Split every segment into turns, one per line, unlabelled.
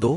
2،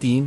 3،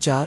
4،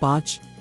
5،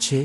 6،